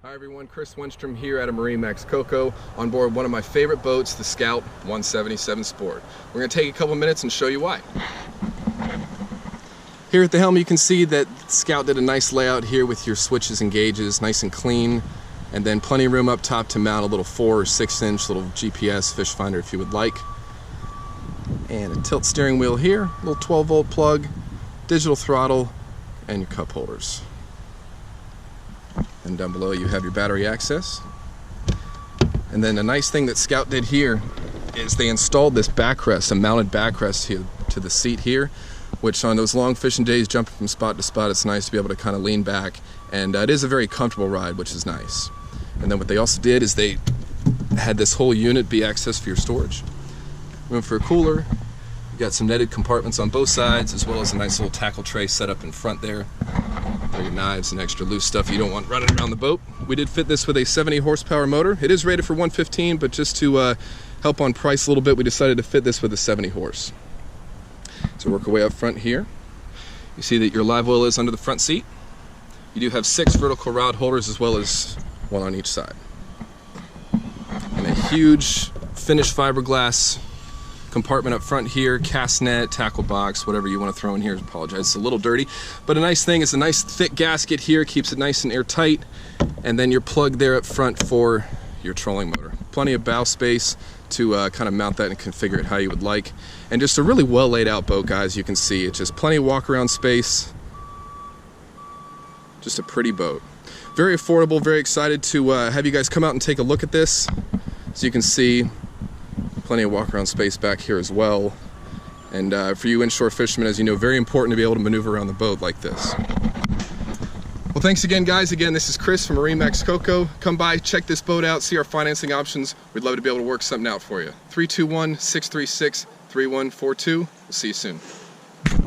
Hi everyone, Chris Winstrom here at MarineMax Coco on board one of my favorite boats, the Scout 177 Sport. We're going to take a couple minutes and show you why. Here at the helm you can see that Scout did a nice layout here with your switches and gauges, nice and clean, and then plenty of room up top to mount a little 4 or 6 inch little GPS fish finder if you would like. And a tilt steering wheel here, a little 12 volt plug, digital throttle, and your cup holders. And down below you have your battery access. And then a nice thing that Scout did here is they installed this backrest, a mounted backrest here to the seat here, which on those long fishing days, jumping from spot to spot, it's nice to be able to kind of lean back, and it is a very comfortable ride, which is nice. And then what they also did is they had this whole unit be accessed for your storage. Room for a cooler. You've got some netted compartments on both sides, as well as a nice little tackle tray set up in front there. For your knives and extra loose stuff you don't want running around the boat. We did fit this with a 70 horsepower motor. It is rated for 115, but just to help on price a little bit, we decided to fit this with a 70 horse. So work our way up front here. You see that your live oil is under the front seat. You do have 6 vertical rod holders as well as 1 on each side. And a huge finished fiberglass compartment up front here, cast net, tackle box, whatever you want to throw in here. I apologize, it's a little dirty. But a nice thing is a nice thick gasket here, keeps it nice and airtight. And then your plug there up front for your trolling motor. Plenty of bow space to kind of mount that and configure it how you would like. And just a really well laid out boat, guys. You can see it's just plenty of walk around space. Just a pretty boat. Very affordable, very excited to have you guys come out and take a look at this. As you can see, plenty of walk around space back here as well. And for you inshore fishermen, as you know, very important to be able to maneuver around the boat like this. Well, thanks again, guys. Again, this is Chris from MarineMax Coco. Come by, check this boat out, see our financing options. We'd love to be able to work something out for you. 321-636-3142. We'll see you soon.